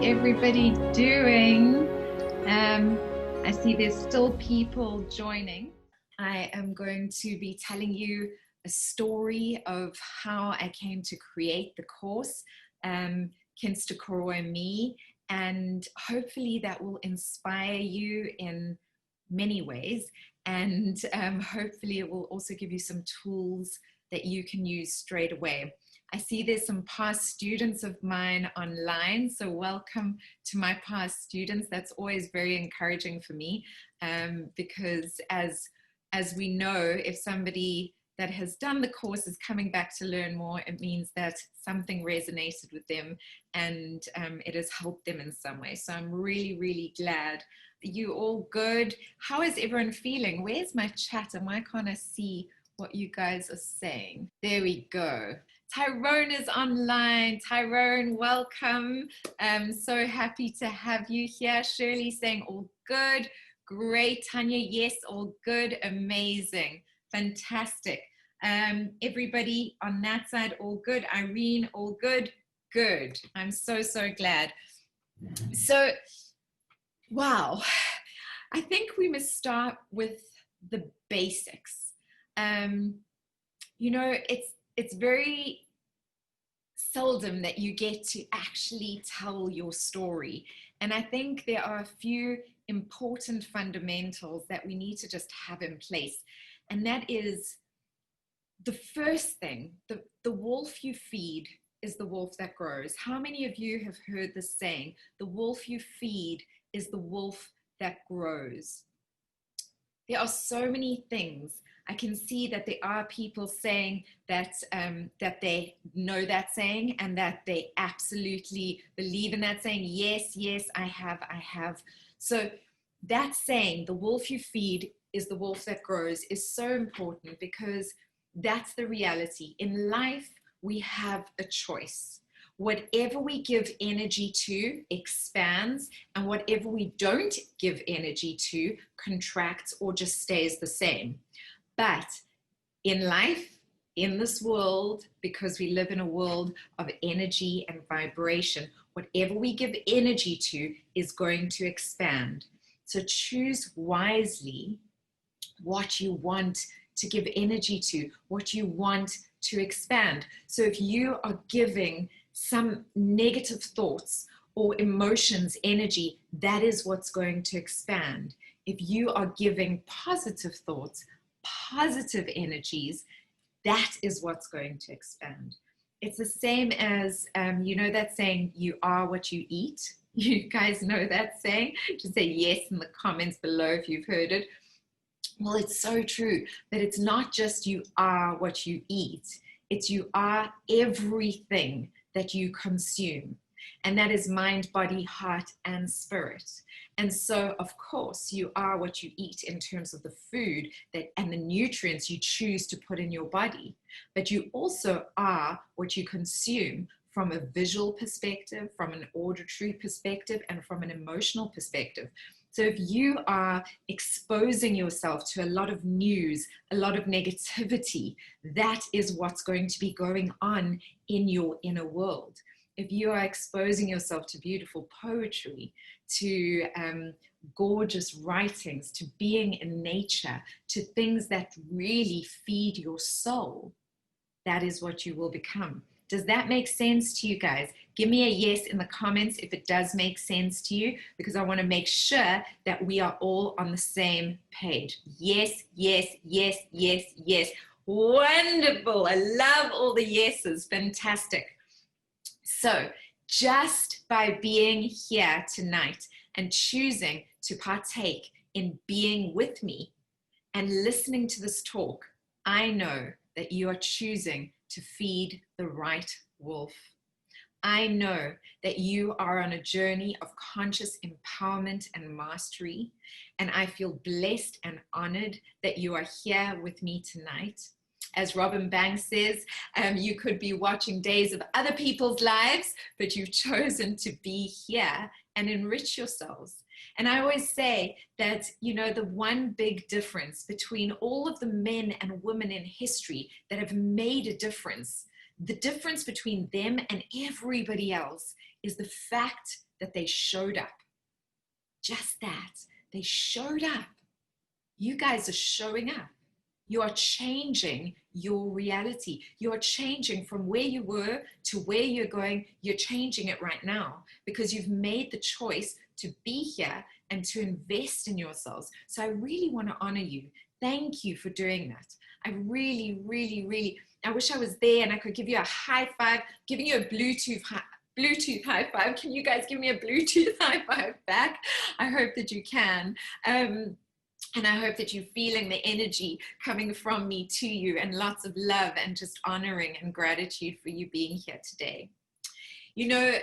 everybody doing? I see there's still people joining. I am going to be telling you a story of how I came to create the course, Kintsukuroi Me, and hopefully that will inspire you in many ways, and hopefully it will also give you some tools that you can use straight away. I see there's some past students of mine online, so welcome to my past students. That's always very encouraging for me, because as we know, if somebody that has done the course is coming back to learn more, it means that something resonated with them and it has helped them in some way. So I'm really, really glad. Are you all good? How is everyone feeling? Where's my chat and why can't I see what you guys are saying? There we go. Tyrone is online. Tyrone, welcome. I'm so happy to have you here. Shirley saying all good. Great. Tanya, yes, all good. Amazing. Fantastic. Everybody on that side, all good. Irene, all good. Good. I'm so, so glad. So, wow. I think we must start with the basics. You know, it's very seldom that you get to actually tell your story. And I think there are a few important fundamentals that we need to just have in place. And that is the first thing, the wolf you feed is the wolf that grows. How many of you have heard this saying, the wolf you feed is the wolf that grows? There are so many things. I can see that there are people saying that that they know that saying and that they absolutely believe in that saying. Yes, yes, I have. So that saying, the wolf you feed is the wolf that grows, is so important because that's the reality. In life, we have a choice. Whatever we give energy to expands, and whatever we don't give energy to contracts or just stays the same. But in life, in this world, because we live in a world of energy and vibration, whatever we give energy to is going to expand. So choose wisely what you want to give energy to, what you want to expand. So if you are giving some negative thoughts or emotions energy, that is what's going to expand. If you are giving positive thoughts, positive energies, that is what's going to expand. It's the same as, you know that saying, you are what you eat? You guys know that saying? Just say yes in the comments below if you've heard it. Well, it's so true that it's not just you are what you eat, it's you are everything that you consume. And that is mind, body, heart, and spirit. And so, of course, you are what you eat in terms of the food that and the nutrients you choose to put in your body. But you also are what you consume from a visual perspective, from an auditory perspective, and from an emotional perspective. So if you are exposing yourself to a lot of news, a lot of negativity, that is what's going to be going on in your inner world. If you are exposing yourself to beautiful poetry, to gorgeous writings, to being in nature, to things that really feed your soul, that is what you will become. Does that make sense to you guys? Give me a yes in the comments if it does make sense to you, because I want to make sure that we are all on the same page. Yes, yes, yes, yes, yes. Wonderful. I love all the yeses. Fantastic. So just by being here tonight and choosing to partake in being with me and listening to this talk, I know that you are choosing to feed the right wolf. I know that you are on a journey of conscious empowerment and mastery, and I feel blessed and honored that you are here with me tonight. As Robin Banks says, you could be watching days of other people's lives, but you've chosen to be here and enrich yourselves. And I always say that, you know, the one big difference between all of the men and women in history that have made a difference, the difference between them and everybody else is the fact that they showed up. Just that. They showed up. You guys are showing up. You are changing your reality. You are changing from where you were to where you're going. You're changing it right now because you've made the choice to be here and to invest in yourselves. So I really want to honor you. Thank you for doing that. I really, really, really, I wish I was there and I could give you a high five, giving you a Bluetooth high five. Can you guys give me a Bluetooth high five back? I hope that you can. And I hope that you're feeling the energy coming from me to you, and lots of love and just honoring and gratitude for you being here today. You know,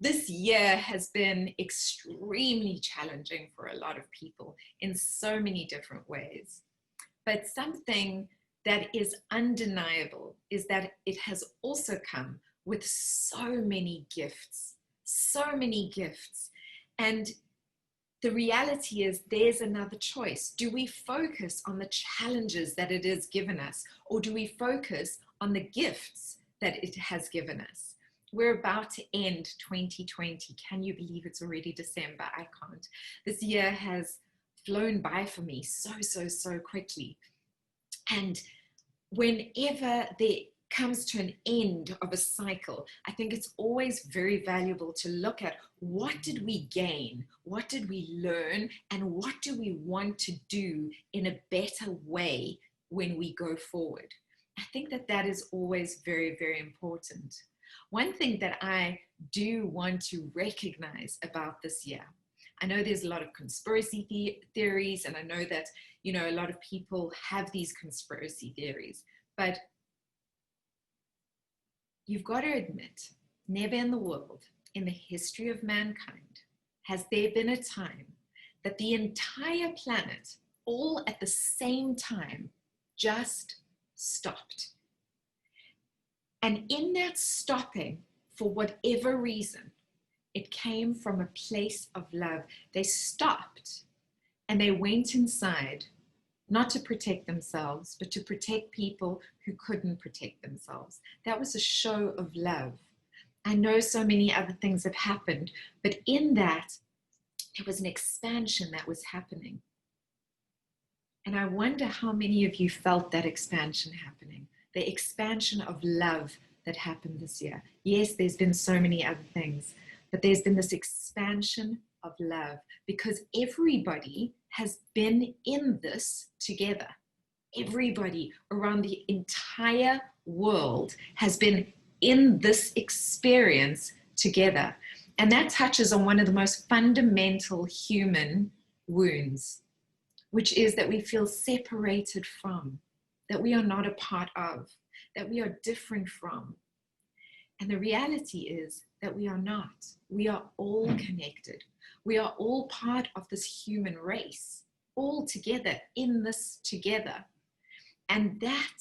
this year has been extremely challenging for a lot of people in so many different ways. But something that is undeniable is that it has also come with so many gifts, so many gifts. And the reality is there's another choice. Do we focus on the challenges that it has given us, or do we focus on the gifts that it has given us? We're about to end 2020. Can you believe it's already December? I can't. This year has flown by for me so quickly. And whenever there comes to an end of a cycle, I think it's always very valuable to look at what did we gain, what did we learn, and what do we want to do in a better way when we go forward. I think that that is always very, very important. One thing that I do want to recognize about this year, I know there's a lot of conspiracy theories, and I know that, you know, a lot of people have these conspiracy theories, but you've got to admit, never in the world, in the history of mankind, has there been a time that the entire planet, all at the same time, just stopped. And in that stopping, for whatever reason, it came from a place of love. They stopped and they went inside, not to protect themselves, but to protect people who couldn't protect themselves. That was a show of love. I know so many other things have happened, but in that, there was an expansion that was happening. And I wonder how many of you felt that expansion happening, the expansion of love that happened this year. Yes, there's been so many other things, but there's been this expansion of love because everybody has been in this together. Everybody around the entire world has been in this experience together. And that touches on one of the most fundamental human wounds, which is that we feel separated from, that we are not a part of, that we are different from. And the reality is that we are not. We are all connected. We are all part of this human race, all together, in this together. And that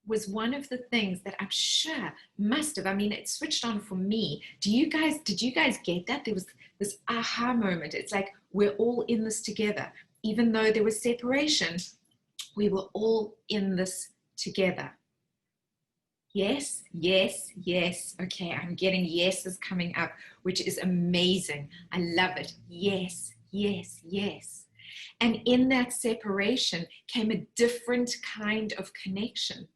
was one of the things that I'm sure must have, I mean, it switched on for me. Did you guys get that? There was this aha moment. It's like, we're all in this together. Even though there was separation, we were all in this together. Yes, yes, yes. Okay, I'm getting yeses coming up, which is amazing. I love it. Yes, yes, yes. And in that separation came a different kind of connection.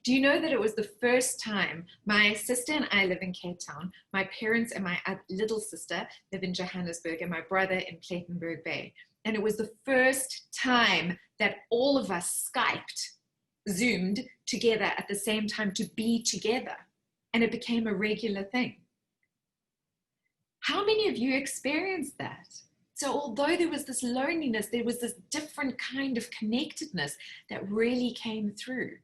Do you know that it was the first time my sister and I live in Cape Town, my parents and my little sister live in Johannesburg, and my brother in Plettenberg Bay. And it was the first time that all of us Skyped, Zoomed together at the same time to be together. And it became a regular thing. How many of you experienced that? So although there was this loneliness, there was this different kind of connectedness that really came through.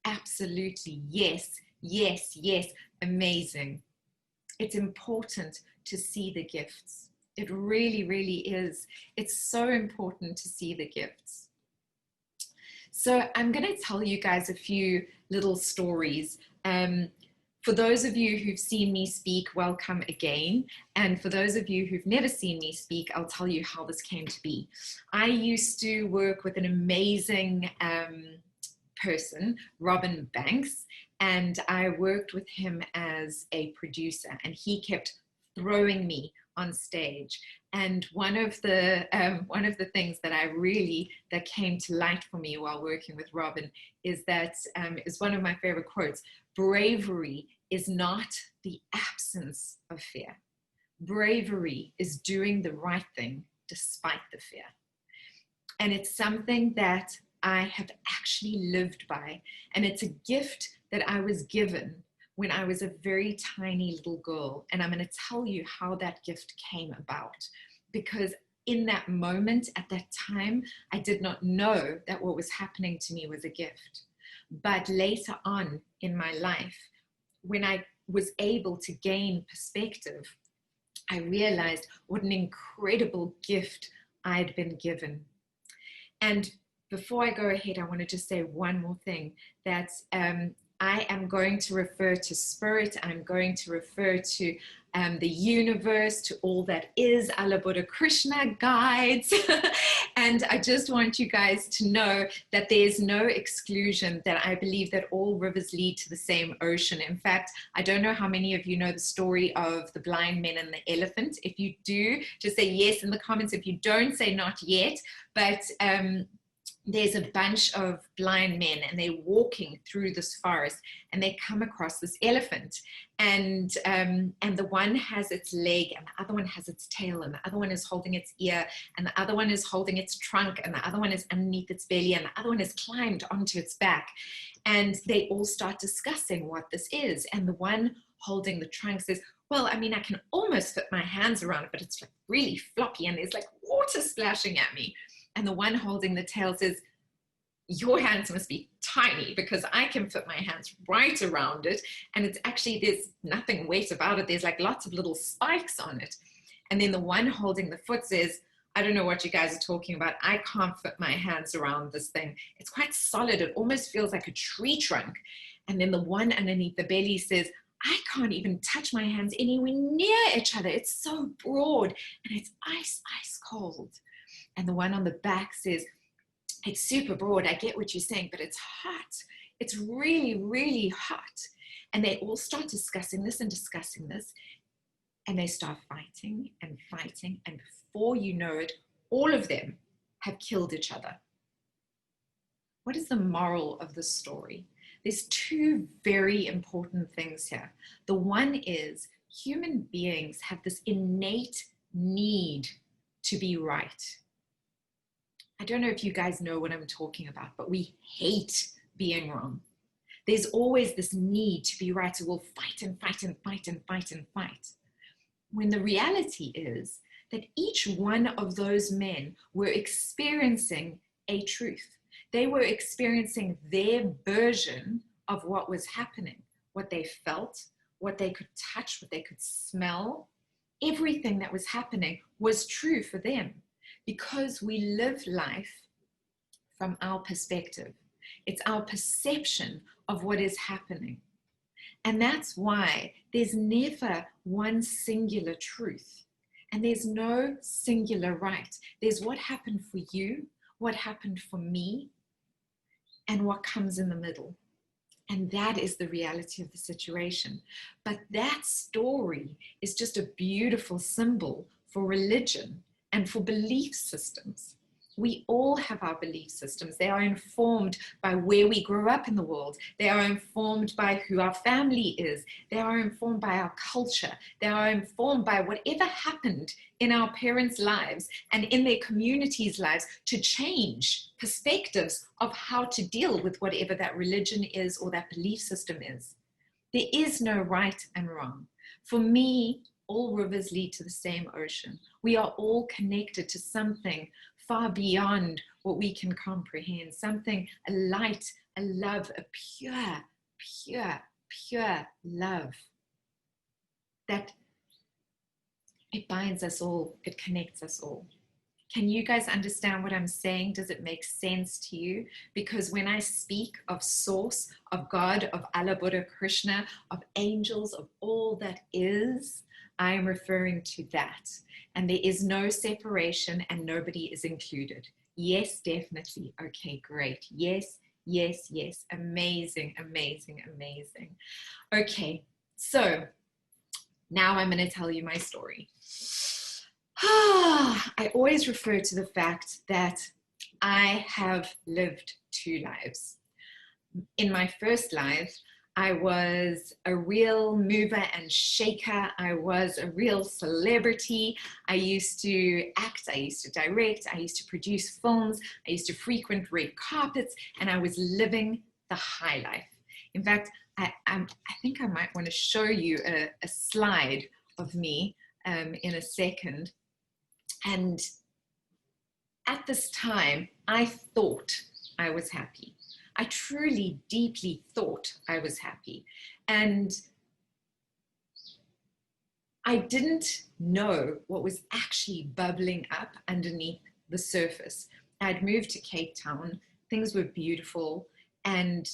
Absolutely, yes, yes, yes, amazing. It's important to see the gifts. It really, really is. It's so important to see the gifts. So I'm going to tell you guys a few little stories. For those of you who've seen me speak, welcome again. And for those of you who've never seen me speak, I'll tell you how this came to be. I used to work with an amazing person, Robin Banks, and I worked with him as a producer, and he kept throwing me on stage. And one of the things that that came to light for me while working with Robin is that is one of my favorite quotes: bravery is not the absence of fear. Bravery is doing the right thing despite the fear. And it's something that I have actually lived by. And it's a gift that I was given when I was a very tiny little girl. And I'm going to tell you how that gift came about. Because in that moment, at that time, I did not know that what was happening to me was a gift. But later on in my life, when I was able to gain perspective, I realized what an incredible gift I'd been given. And before I go ahead, I want to just say one more thing, that I am going to refer to spirit, I'm going to refer to the universe, to all that is, Allah, Buddha, Krishna, guides. And I just want you guys to know that there's no exclusion, that I believe that all rivers lead to the same ocean. In fact, I don't know how many of you know the story of the blind men and the elephant. If you do, just say yes in the comments. If you don't, say not yet. But there's a bunch of blind men and they're walking through this forest and they come across this elephant, and the one has its leg and the other one has its tail, and the other one is holding its ear, and the other one is holding its trunk, and the other one is underneath its belly, and the other one has climbed onto its back. And they all start discussing what this is. And the one holding the trunk says, well, I mean, I can almost fit my hands around it, but it's like really floppy and there's like water splashing at me. And the one holding the tail says, your hands must be tiny, because I can fit my hands right around it. And it's actually, there's nothing wet about it. There's like lots of little spikes on it. And then the one holding the foot says, I don't know what you guys are talking about. I can't fit my hands around this thing. It's quite solid. It almost feels like a tree trunk. And then the one underneath the belly says, I can't even touch my hands anywhere near each other. It's so broad and it's ice cold. And the one on the back says, it's super broad. I get what you're saying, but it's hot. It's really, really hot. And they all start discussing this. And they start fighting and fighting. And before you know it, all of them have killed each other. What is the moral of the story? There's two very important things here. The one is human beings have this innate need to be right. I don't know if you guys know what I'm talking about, but we hate being wrong. There's always this need to be right, so we'll fight and fight and fight and fight and fight. When the reality is that each one of those men were experiencing a truth. They were experiencing their version of what was happening, what they felt, what they could touch, what they could smell. Everything that was happening was true for them, because we live life from our perspective. It's our perception of what is happening. And that's why there's never one singular truth. And there's no singular right. There's what happened for you, what happened for me, and what comes in the middle. And that is the reality of the situation. But that story is just a beautiful symbol for religion and for belief systems. We all have our belief systems. They are informed by where we grew up in the world. They are informed by who our family is. They are informed by our culture. They are informed by whatever happened in our parents' lives and in their communities' lives to change perspectives of how to deal with whatever that religion is or that belief system is. There is no right and wrong. For me, all rivers lead to the same ocean. We are all connected to something far beyond what we can comprehend, something, a light, a love, a pure love that it binds us all, it connects us all. Can you guys understand what I'm saying? Does it make sense to you? Because when I speak of source, of God, of Allah, Buddha, Krishna, of angels, of all that is, I am referring to that. And there is no separation and nobody is included. Yes, definitely. Okay, great. Yes, yes, yes. Amazing, amazing, amazing. Okay, so Now I'm going to tell you my story. I always refer to the fact that I have lived two lives. In my first life, I was a real mover and shaker. I was a real celebrity. I used to act, I used to direct, I used to produce films, I used to frequent red carpets, and I was living the high life. In fact, I think I might want to show you a slide of me in a second. And at this time, I thought I was happy. I truly, deeply thought I was happy. And I didn't know what was actually bubbling up underneath the surface. I'd moved to Cape Town, things were beautiful, and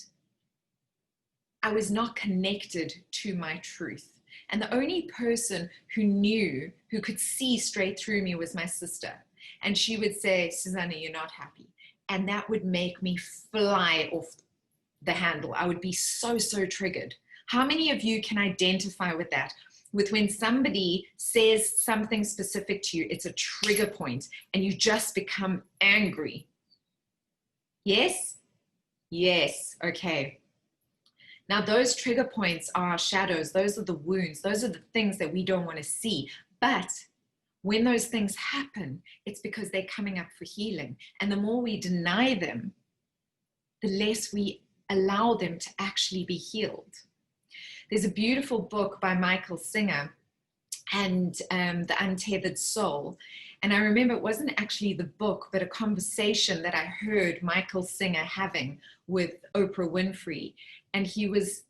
I was not connected to my truth. And the only person who knew, who could see straight through me was my sister. And she would say, Susanna, you're not happy. And that would make me fly off the handle. I would be so triggered. How many of you can identify with that? With when somebody says something specific to you, it's a trigger point and you just become angry. Yes? Yes. Okay. Now, those trigger points are our shadows. Those are the wounds. Those are the things that we don't want to see. But when those things happen, it's because they're coming up for healing. And the more we deny them, the less we allow them to actually be healed. There's a beautiful book by Michael Singer and The Untethered Soul. And I remember it wasn't actually the book, but a conversation that I heard Michael Singer having with Oprah Winfrey. And he was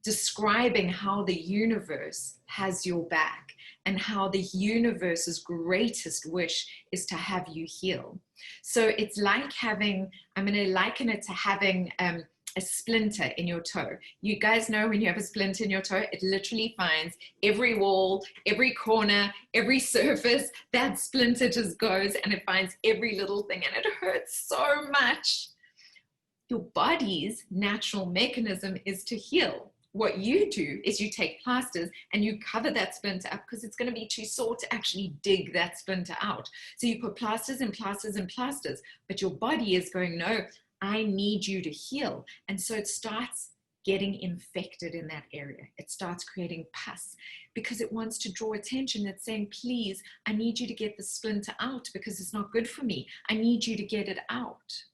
describing how the universe has your back and how the universe's greatest wish is to have you heal. So it's like having, I'm going to liken it to having a splinter in your toe. You guys know when you have a splinter in your toe, it literally finds every wall, every corner, every surface. That splinter just goes and it finds every little thing and it hurts so much. Your body's natural mechanism is to heal. What you do is you take plasters and you cover that splinter up because it's going to be too sore to actually dig that splinter out. So you put plasters and plasters and plasters, but your body is going, no, I need you to heal. And so it starts getting infected in that area. It starts creating pus because it wants to draw attention. It's saying, please, I need you to get the splinter out because it's not good for me. I need you to get it out.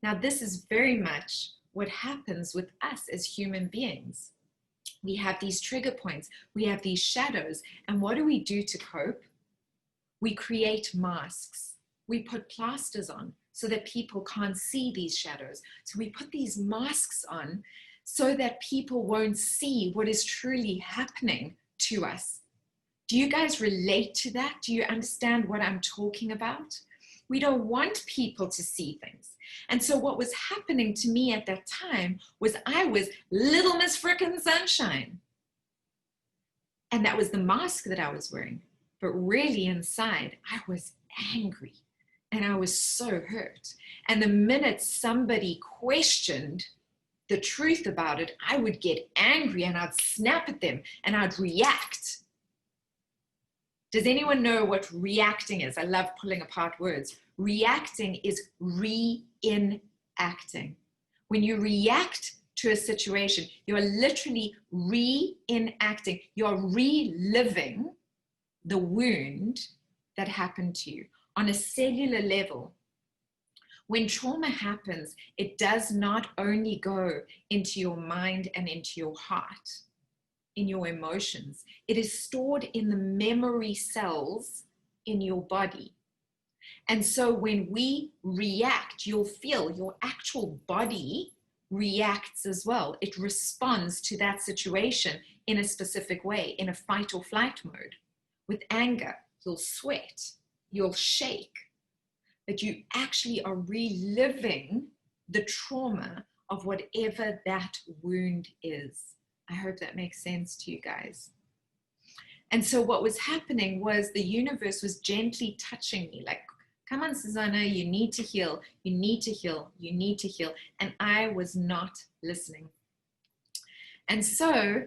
Now, this is very much what happens with us as human beings. We have these trigger points, we have these shadows, and what do we do to cope? We create masks. We put plasters on so that people can't see these shadows. So we put these masks on so that people won't see what is truly happening to us. Do you guys relate to that? Do you understand what I'm talking about? We don't want people to see things. And so what was happening to me at that time was I was Little Miss Frickin' Sunshine. And that was the mask that I was wearing. But really inside, I was angry and I was so hurt. And the minute somebody questioned the truth about it, I would get angry and I'd snap at them and I'd react. Does anyone know what reacting is? I love pulling apart words. Reacting is reenacting. When you react to a situation, you're literally reenacting. You're reliving the wound that happened to you on a cellular level. When trauma happens, it does not only go into your mind and into your heart, in your emotions. It is stored in the memory cells in your body. And so when we react, you'll feel your actual body reacts as well. It responds to that situation in a specific way, in a fight or flight mode. With anger, you'll sweat, you'll shake, but you actually are reliving the trauma of whatever that wound is. I hope that makes sense to you guys. And so what was happening was the universe was gently touching me, like, come on, Susanna, you need to heal, you need to heal, you need to heal. And I was not listening. And so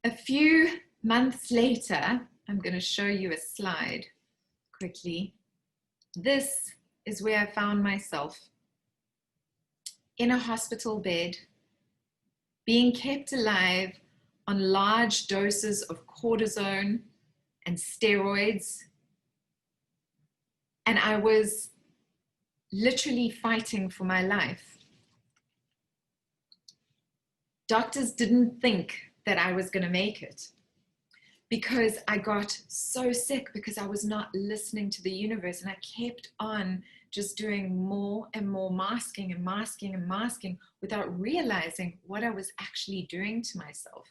A few months later, I'm going to show you a slide quickly. This is where I found myself in a hospital bed, being kept alive on large doses of cortisone and steroids. And I was literally fighting for my life. Doctors didn't think that I was going to make it because I got so sick because I was not listening to the universe, and I kept on just doing more and more masking and masking and masking without realizing what I was actually doing to myself.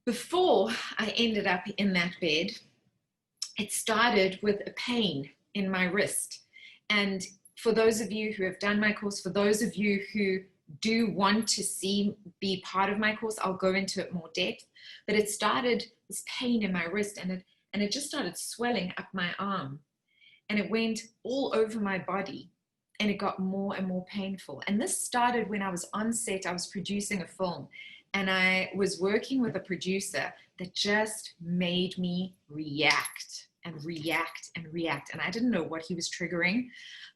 Before I ended up in that bed, it started with a pain in my wrist. And for those of you who have done my course, for those of you who do want to be part of my course, I'll go into it more depth. But it started this pain in my wrist, and it just started swelling up my arm, and it went all over my body, and it got more and more painful. And this started when I was on set. I was producing a film, and I was working with a producer that just made me react and react and react. And I didn't know what he was triggering,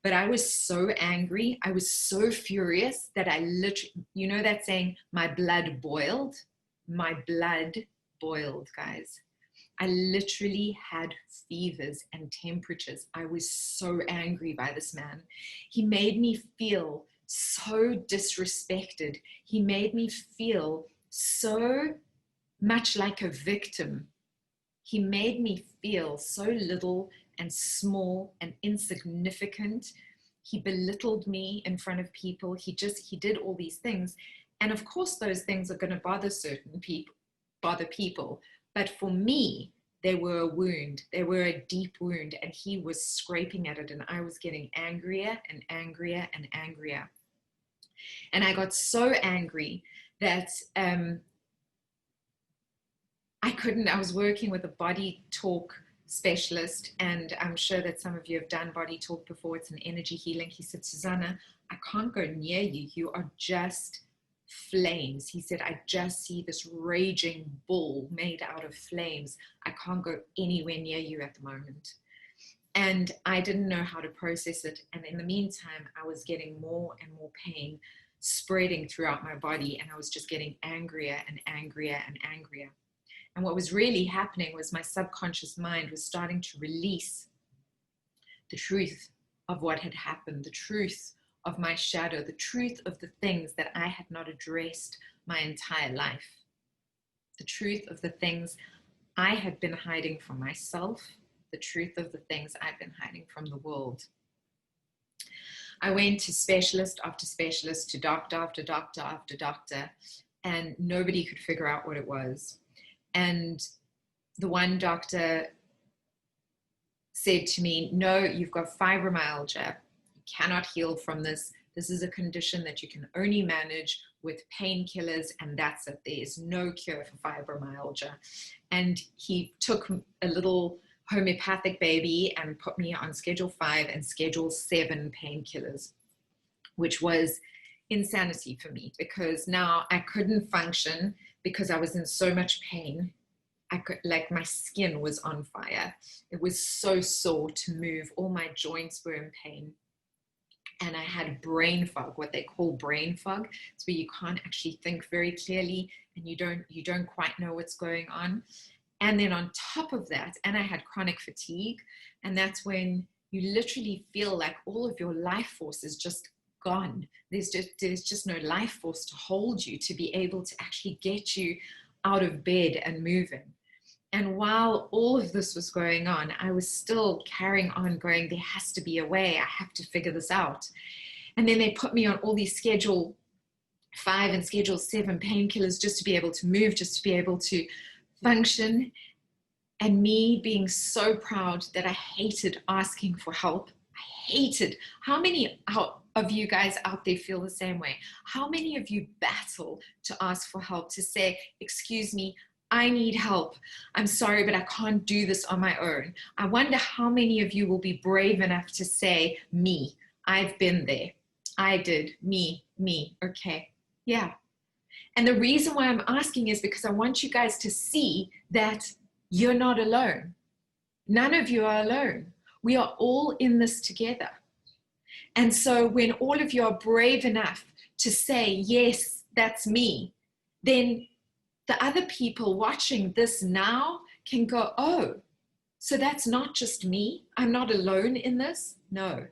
but I was so angry. I was so furious that I literally, you know that saying, my blood boiled? My blood boiled, guys. I literally had fevers and temperatures. I was so angry by this man. He made me feel so disrespected. He made me feel so much like a victim. He made me feel so little and small and insignificant. He belittled me in front of people. He did all these things. And of course, those things are going to bother certain people, But for me, they were a wound. They were a deep wound, and he was scraping at it, and I was getting angrier and angrier and angrier. And I got so angry that I was working with a body talk specialist, and I'm sure that some of you have done body talk before. It's an energy healing. He said, Susanna, I can't go near you. You are just flames. He said, I just see this raging bull made out of flames. I can't go anywhere near you at the moment. And I didn't know how to process it. And in the meantime, I was getting more and more pain spreading throughout my body, and I was just getting angrier and angrier and angrier. And what was really happening was my subconscious mind was starting to release the truth of what had happened, the truth of my shadow, the truth of the things that I had not addressed my entire life, the truth of the things I had been hiding from myself, the truth of the things I'd been hiding from the world. I went to specialist after specialist, to doctor after doctor after doctor, and nobody could figure out what it was. And the one doctor said to me, no, you've got fibromyalgia. You cannot heal from this. This is a condition that you can only manage with painkillers, and that's it. There is no cure for fibromyalgia. And he took a little homeopathic baby and put me on Schedule 5 and Schedule 7 painkillers, which was insanity for me, because now I couldn't function because I was in so much pain. My skin was on fire. It was so sore to move. All my joints were in pain. And I had brain fog, what they call brain fog. It's where you can't actually think very clearly, and you don't quite know what's going on. And then on top of that, and I had chronic fatigue, and that's when you literally feel like all of your life force is just gone. There's just no life force to hold you, to be able to actually get you out of bed and moving. And while all of this was going on, I was still carrying on going, there has to be a way. I have to figure this out. And then they put me on all these Schedule 5 and Schedule 7 painkillers just to be able to move, just to be able to function. And me being so proud that I hated asking for help. I hated. How many of you guys out there feel the same way? How many of you battle to ask for help, to say, excuse me, I need help. I'm sorry, but I can't do this on my own. I wonder how many of you will be brave enough to say, me, I've been there. I did, me, okay, yeah. And the reason why I'm asking is because I want you guys to see that you're not alone. None of you are alone. We are all in this together. And so when all of you are brave enough to say, yes, that's me, then the other people watching this now can go, oh, so that's not just me. I'm not alone in this. No,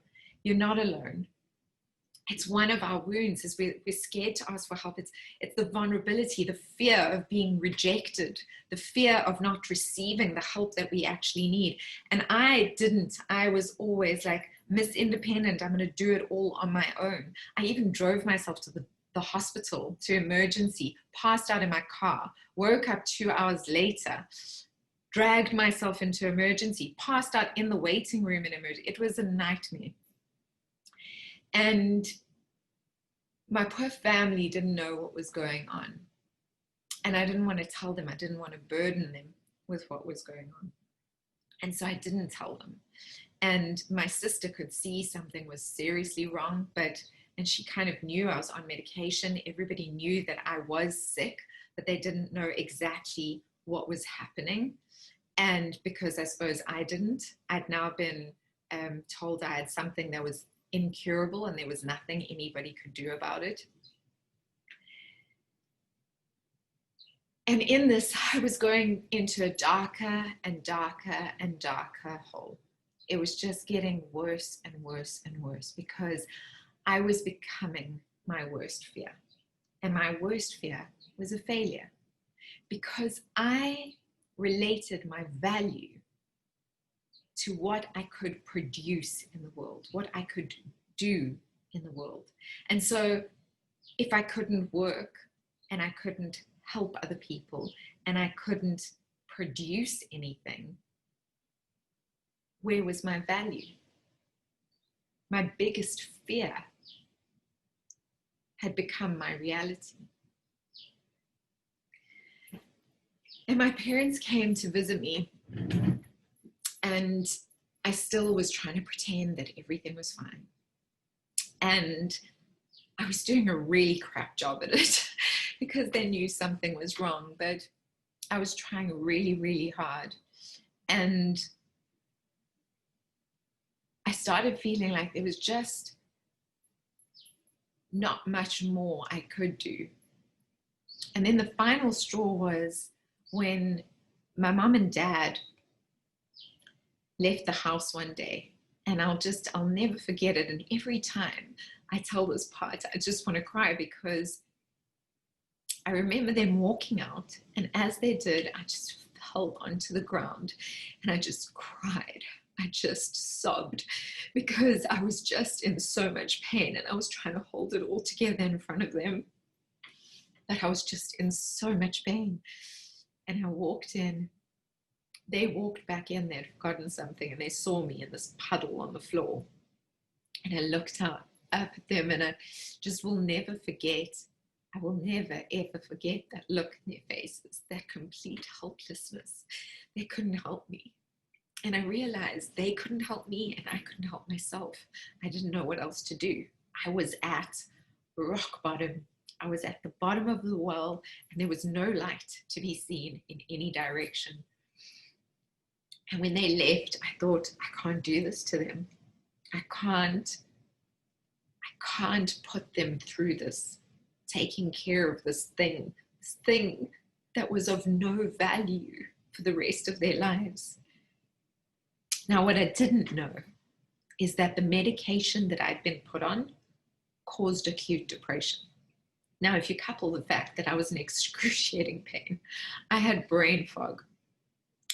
you're not alone. It's one of our wounds is we're scared to ask for help. It's the vulnerability, the fear of being rejected, the fear of not receiving the help that we actually need. And I was always like, Miss Independent, I'm going to do it all on my own. I even drove myself to the hospital, to emergency, passed out in my car, woke up 2 hours later, dragged myself into emergency, passed out in the waiting room in emergency. It was a nightmare. And my poor family didn't know what was going on. And I didn't want to tell them. I didn't want to burden them with what was going on. And so I didn't tell them. And my sister could see something was seriously wrong, and she kind of knew I was on medication. Everybody knew that I was sick, but they didn't know exactly what was happening. And because I suppose I'd now been told I had something that was incurable and there was nothing anybody could do about it. And in this, I was going into a darker and darker and darker hole. It was just getting worse and worse and worse because I was becoming my worst fear. And my worst fear was a failure because I related my value to what I could produce in the world, what I could do in the world. And so if I couldn't work and I couldn't help other people and I couldn't produce anything, where was my value? My biggest fear had become my reality. And my parents came to visit me, and I still was trying to pretend that everything was fine. And I was doing a really crap job at it because they knew something was wrong, but I was trying really, really hard. And I started feeling like there was just not much more I could do. And then the final straw was when my mom and dad left the house one day, and I'll never forget it. And every time I tell this part, I just want to cry because I remember them walking out, and as they did, I just fell onto the ground and I just cried. I just sobbed because I was just in so much pain and I was trying to hold it all together in front of them, but I was just in so much pain. And I walked in. They walked back in, they'd forgotten something, and they saw me in this puddle on the floor. And I looked up at them, and I just will never forget, I will never, ever forget that look in their faces, that complete helplessness. They couldn't help me. And I realized they couldn't help me, and I couldn't help myself. I didn't know what else to do. I was at rock bottom. I was at the bottom of the well, and there was no light to be seen in any direction. And when they left, I thought, I can't do this to them. I can't put them through this, taking care of this thing that was of no value for the rest of their lives. Now, what I didn't know is that the medication that I'd been put on caused acute depression. Now, if you couple the fact that I was in excruciating pain, I had brain fog,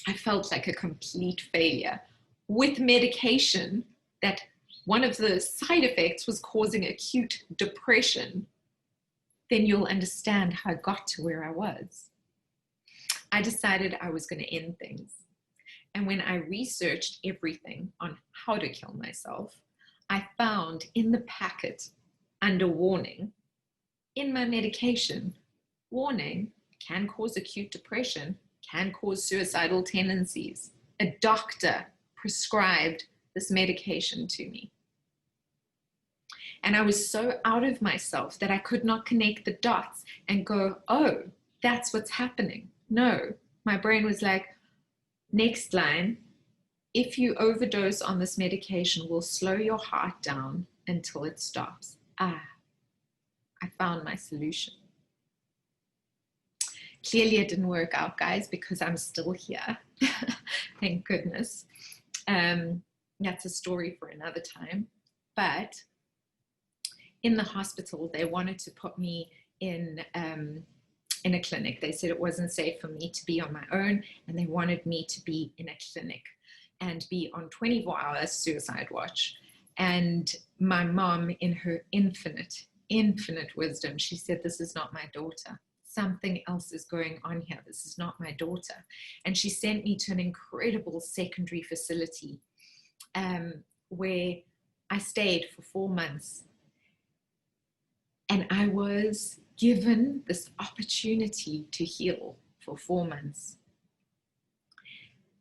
I felt like a complete failure with medication that one of the side effects was causing acute depression, then you'll understand how I got to where I was. I decided I was going to end things. And when I researched everything on how to kill myself, I found in the packet under warning, in my medication, warning, can cause acute depression, can cause suicidal tendencies. A doctor prescribed this medication to me. And I was so out of myself that I could not connect the dots and go, oh, that's what's happening. No, my brain was like, next line, if you overdose on this medication, we'll slow your heart down until it stops. Ah, I found my solution. Clearly it didn't work out, guys, because I'm still here. Thank goodness. That's a story for another time. But in the hospital, they wanted to put me in a clinic. They said it wasn't safe for me to be on my own, and they wanted me to be in a clinic and be on 24-hour suicide watch. And my mom, in her infinite wisdom, she said, this is not my daughter. Something else is going on here. This is not my daughter. And she sent me to an incredible secondary facility where I stayed for 4 months. And I was given this opportunity to heal for 4 months.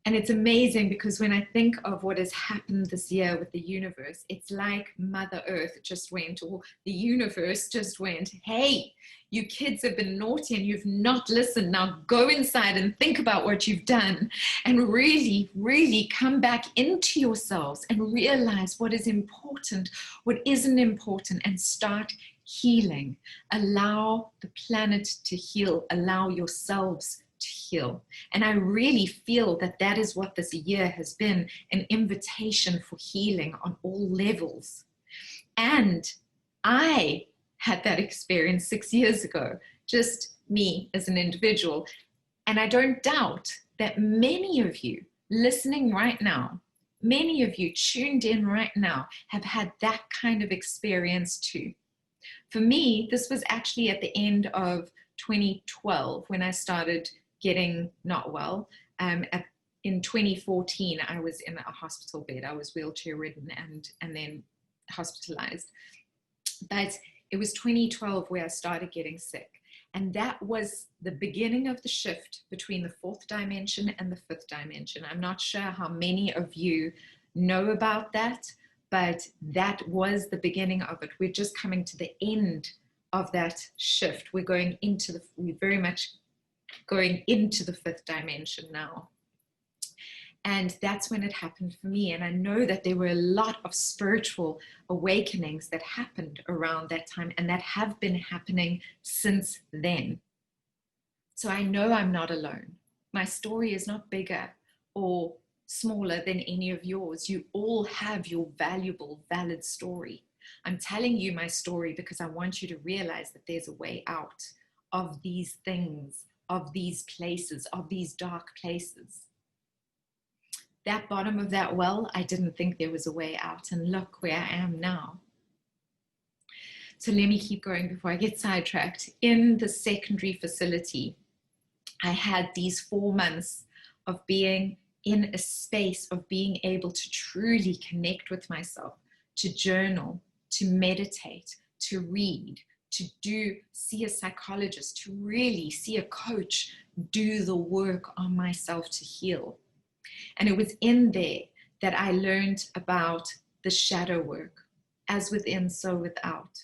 And it's amazing because when I think of what has happened this year with the universe, it's like Mother Earth just went, or the universe just went, hey, you kids have been naughty and you've not listened. Now go inside and think about what you've done and really, really come back into yourselves and realize what is important, what isn't important, and start healing. Allow the planet to heal. Allow yourselves to heal. And I really feel that that is what this year has been, an invitation for healing on all levels. And I had that experience 6 years ago, just me as an individual. And I don't doubt that many of you listening right now, many of you tuned in right now, have had that kind of experience too. For me, this was actually at the end of 2012 when I started getting not well. In 2014, I was in a hospital bed. I was wheelchair ridden and then hospitalized. But it was 2012 where I started getting sick. And that was the beginning of the shift between the fourth dimension and the fifth dimension. I'm not sure how many of you know about that, but that was the beginning of it. We're just coming to the end of that shift. We're very much going into the fifth dimension now. And that's when it happened for me. And I know that there were a lot of spiritual awakenings that happened around that time and that have been happening since then. So I know I'm not alone. My story is not bigger or smaller than any of yours. You all have your valuable, valid story. I'm telling you my story because I want you to realize that there's a way out of these things, of these places, of these dark places. That bottom of that well, I didn't think there was a way out, and look where I am now. So let me keep going before I get sidetracked. In the secondary facility, I had these 4 months of being in a space of being able to truly connect with myself, to journal, to meditate, to read, to see a psychologist, to really see a coach, do the work on myself to heal. And it was in there that I learned about the shadow work, as within, so without.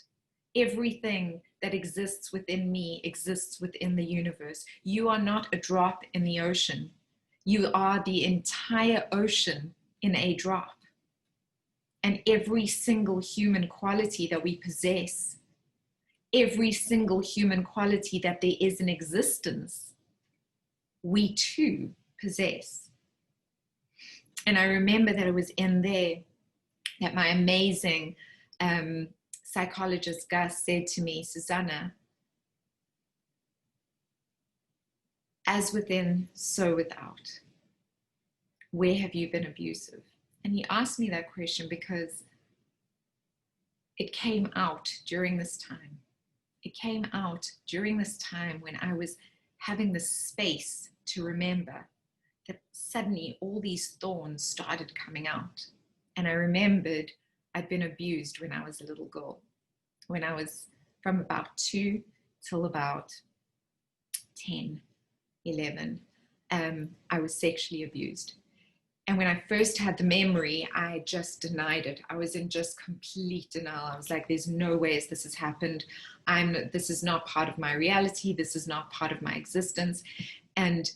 Everything that exists within me exists within the universe. You are not a drop in the ocean. You are the entire ocean in a drop. And every single human quality that we possess, every single human quality that there is in existence, we too possess. And I remember that it was in there that my amazing psychologist Gus said to me, Susanna, as within, so without. Where have you been abusive? And he asked me that question because it came out during this time. It came out during this time when I was having the space to remember that suddenly all these thorns started coming out. And I remembered I'd been abused when I was a little girl. When I was from about 2 till about 10, 11, I was sexually abused. And when I first had the memory, I just denied it. I was in just complete denial. I was like, there's no ways this has happened. This is not part of my reality. This is not part of my existence. And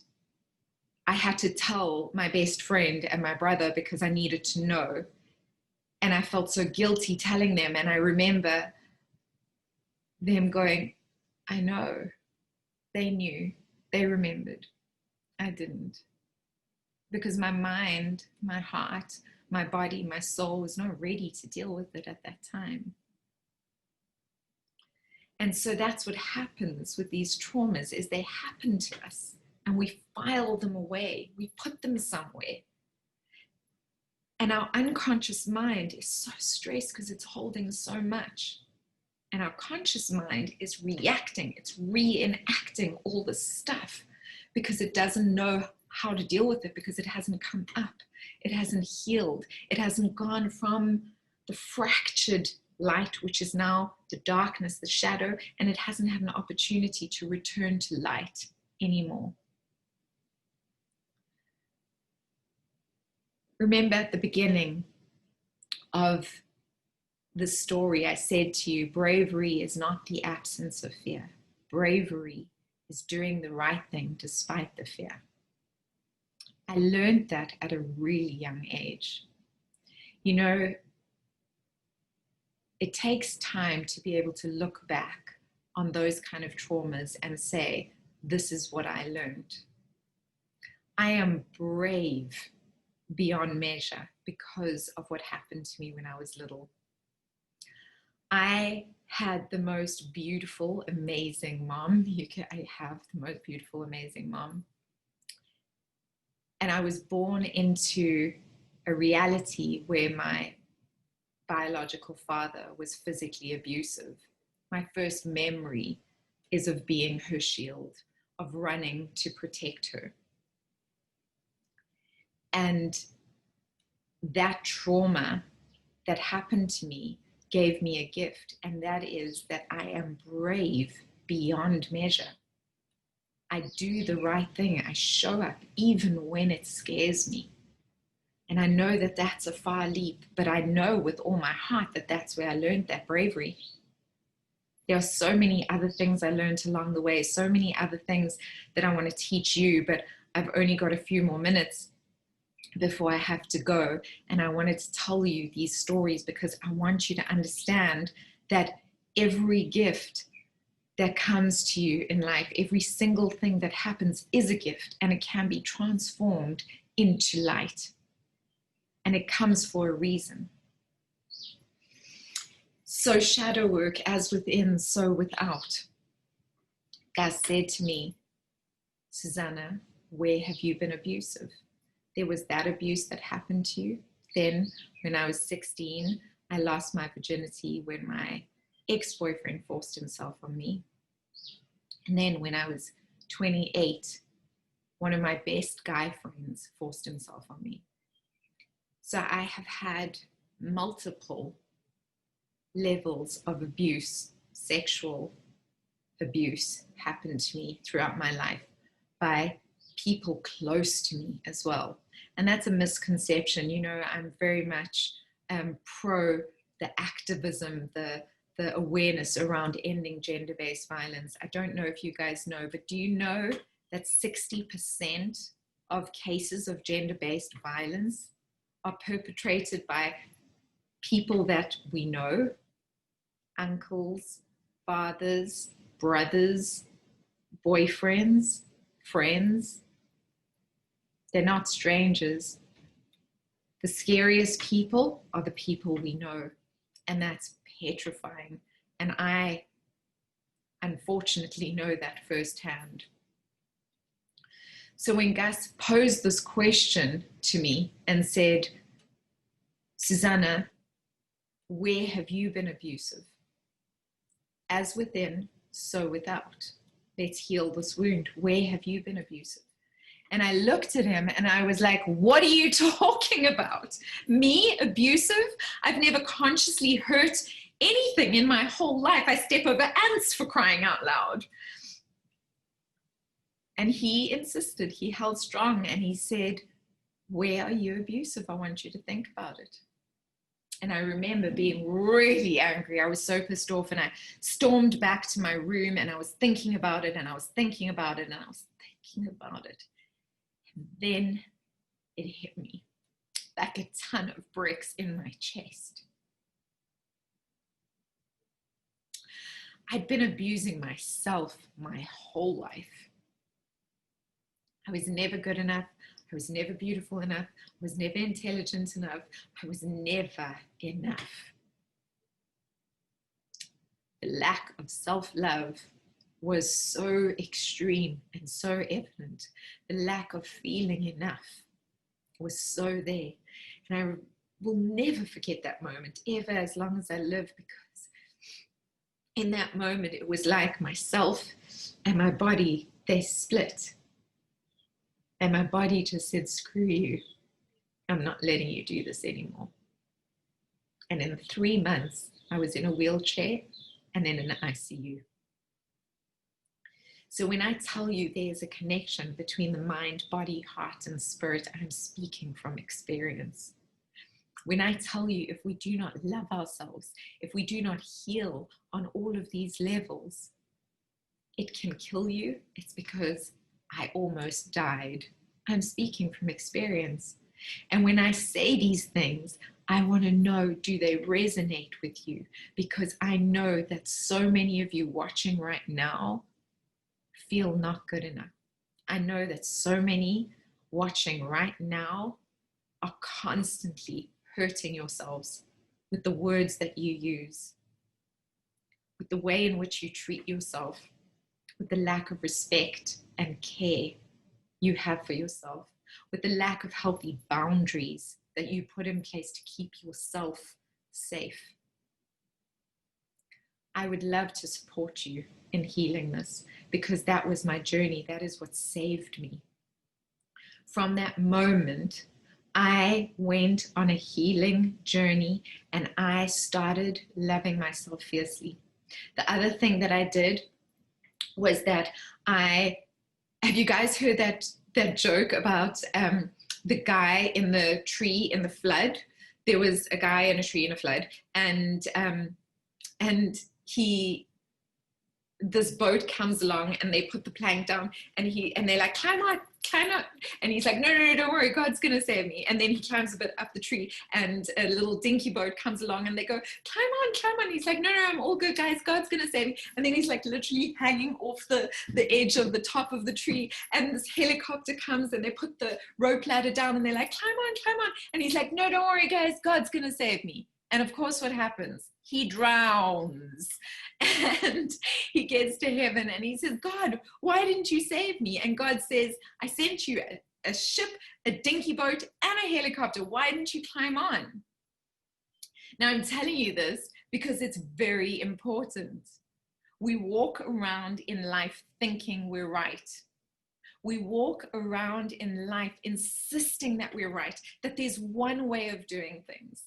I had to tell my best friend and my brother because I needed to know. And I felt so guilty telling them. And I remember them going, I know. They knew. They remembered. I didn't. Because my mind, my heart, my body, my soul was not ready to deal with it at that time. And so that's what happens with these traumas, is they happen to us and we file them away. We put them somewhere. And our unconscious mind is so stressed because it's holding so much. And our conscious mind is reacting. It's reenacting all this stuff because it doesn't know how to deal with it, because it hasn't come up. It hasn't healed. It hasn't gone from the fractured light, which is now the darkness, the shadow, and it hasn't had an opportunity to return to light anymore. Remember at the beginning of the story, I said to you, bravery is not the absence of fear. Bravery is doing the right thing despite the fear. I learned that at a really young age. You know, it takes time to be able to look back on those kind of traumas and say, this is what I learned. I am brave beyond measure because of what happened to me when I was little. I had the most beautiful, amazing mom. I have the most beautiful, amazing mom. And I was born into a reality where my biological father was physically abusive. My first memory is of being her shield, of running to protect her. And that trauma that happened to me gave me a gift, and that is that I am brave beyond measure. I do the right thing. I show up even when it scares me. And I know that that's a far leap, but I know with all my heart that that's where I learned that bravery. There are so many other things I learned along the way, so many other things that I want to teach you, but I've only got a few more minutes before I have to go. And I wanted to tell you these stories because I want you to understand that every gift that comes to you in life, every single thing that happens is a gift, and it can be transformed into light. And it comes for a reason. So shadow work, as within, so without. Gus said to me, Susanna, where have you been abusive? There was that abuse that happened to you. Then when I was 16, I lost my virginity when my ex-boyfriend forced himself on me. And then when I was 28, one of my best guy friends forced himself on me. So I have had multiple levels of abuse, sexual abuse, happen to me throughout my life by people close to me as well. And that's a misconception. You know, I'm very much pro the activism, the awareness around ending gender-based violence. I don't know if you guys know, but do you know that 60% of cases of gender-based violence are perpetrated by people that we know, uncles, fathers, brothers, boyfriends, friends? They're not strangers. The scariest people are the people we know, and that's petrifying. And I unfortunately know that firsthand. So when Gus posed this question to me and said, Susanna, where have you been abusive? As within, so without. Let's heal this wound. Where have you been abusive? And I looked at him and I was like, what are you talking about? Me, abusive? I've never consciously hurt anything in my whole life. I step over ants, for crying out loud. And he insisted, he held strong, and he said, Where are you abusive? I want you to think about it. And I remember being really angry. I was so pissed off, and I stormed back to my room, and I was thinking about it, and I was thinking about it, and I was thinking about it. And then it hit me like a ton of bricks in my chest. I'd been abusing myself my whole life. I was never good enough. I was never beautiful enough. I was never intelligent enough. I was never enough. The lack of self-love was so extreme and so evident. The lack of feeling enough was so there. And I will never forget that moment, ever, as long as I live, because in that moment, it was like myself and my body, they split. And my body just said, screw you. I'm not letting you do this anymore. And in 3 months, I was in a wheelchair and then in the ICU. So when I tell you there's a connection between the mind, body, heart, and spirit, I'm speaking from experience. When I tell you, if we do not love ourselves, if we do not heal on all of these levels, it can kill you. It's because I almost died. I'm speaking from experience. And when I say these things, I want to know, do they resonate with you? Because I know that so many of you watching right now feel not good enough. I know that so many watching right now are constantly hurting yourselves with the words that you use, with the way in which you treat yourself, with the lack of respect and care you have for yourself, with the lack of healthy boundaries that you put in place to keep yourself safe. I would love to support you in healing this, because that was my journey. That is what saved me. From that moment, I went on a healing journey and I started loving myself fiercely. The other thing that I did was that have you guys heard that joke about the guy in the tree in the flood? There was a guy in a tree in a flood, and this boat comes along and they put the plank down, and they're like, climb out, and he's like, no, don't worry, God's gonna save me. And then he climbs a bit up the tree, and a little dinky boat comes along, and they go, climb on. He's like, no, I'm all good, guys, God's gonna save me. And then he's like literally hanging off the edge of the top of the tree, and this helicopter comes, and they put the rope ladder down, and they're like, climb on, and he's like, no, don't worry, guys, God's gonna save me. And of course, what happens? He drowns. And he gets to heaven and he says, God, why didn't you save me? And God says, I sent you a ship, a dinky boat, and a helicopter. Why didn't you climb on? Now, I'm telling you this because it's very important. We walk around in life thinking we're right. We walk around in life insisting that we're right, that there's one way of doing things.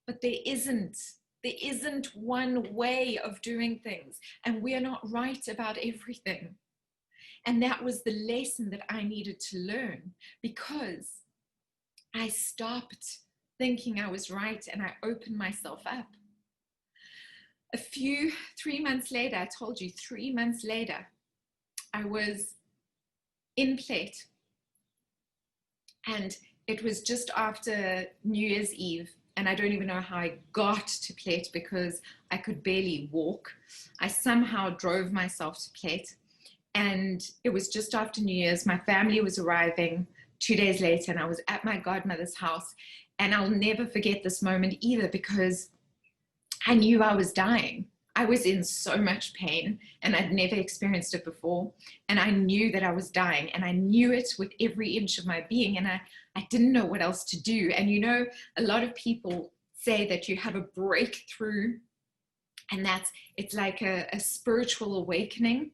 But there isn't. There isn't one way of doing things, and we are not right about everything. And that was the lesson that I needed to learn, because I stopped thinking I was right and I opened myself up. 3 months later, I told you, 3 months later, I was in Plate, and it was just after New Year's Eve. And I don't even know how I got to Plate because I could barely walk. I somehow drove myself to Plate. And it was just after New Year's. My family was arriving 2 days later, and I was at my godmother's house. And I'll never forget this moment either, because I knew I was dying. I was in so much pain, and I'd never experienced it before. And I knew that I was dying, and I knew it with every inch of my being. And I didn't know what else to do. And you know, a lot of people say that you have a breakthrough, and it's like a spiritual awakening.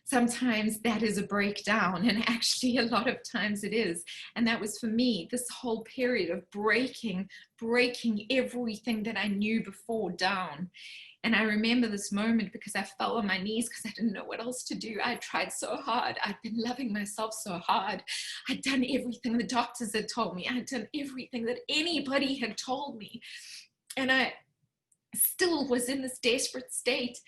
sometimes that is a breakdown, and actually a lot of times it is. And that was for me, this whole period of breaking everything that I knew before down. And I remember this moment because I fell on my knees because I didn't know what else to do. I tried so hard. I'd been loving myself so hard. I'd done everything the doctors had told me. I'd done everything that anybody had told me. And I still was in this desperate state.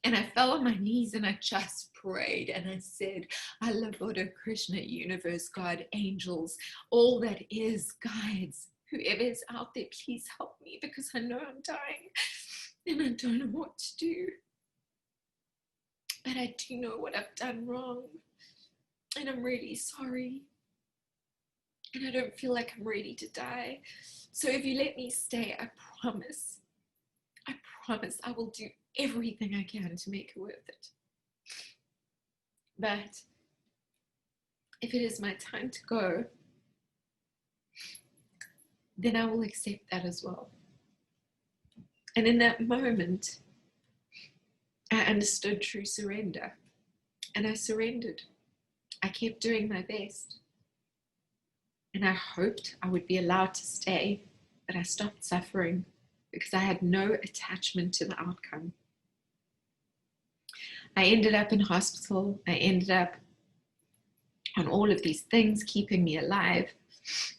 And I fell on my knees and I just prayed and I said, Allah, Buddha, Krishna, universe, God, angels, all that is, guides, whoever is out there, please help me because I know I'm dying and I don't know what to do. But I do know what I've done wrong and I'm really sorry. And I don't feel like I'm ready to die. So if you let me stay, I promise I will do everything I can to make it worth it. But if it is my time to go, then I will accept that as well. And in that moment, I understood true surrender. And I surrendered. I kept doing my best. And I hoped I would be allowed to stay, but I stopped suffering because I had no attachment to the outcome. I ended up in hospital. I ended up on all of these things keeping me alive.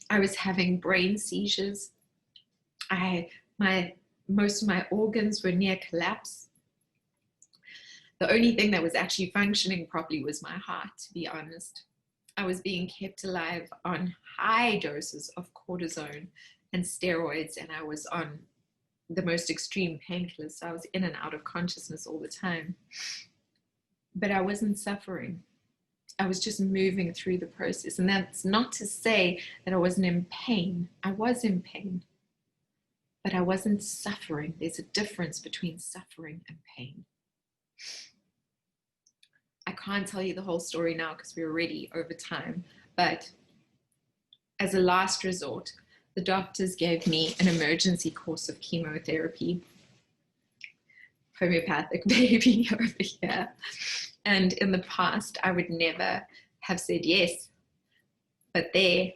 I was having brain seizures. Most of my organs were near collapse. The only thing that was actually functioning properly was my heart, to be honest. I was being kept alive on high doses of cortisone and steroids, and I was on the most extreme painkillers. So I was in and out of consciousness all the time. But I wasn't suffering. I was just moving through the process. And that's not to say that I wasn't in pain. I was in pain. But I wasn't suffering. There's a difference between suffering and pain. I can't tell you the whole story now because we're already over time. But as a last resort, the doctors gave me an emergency course of chemotherapy. Homeopathic baby over here. And in the past, I would never have said yes. But there,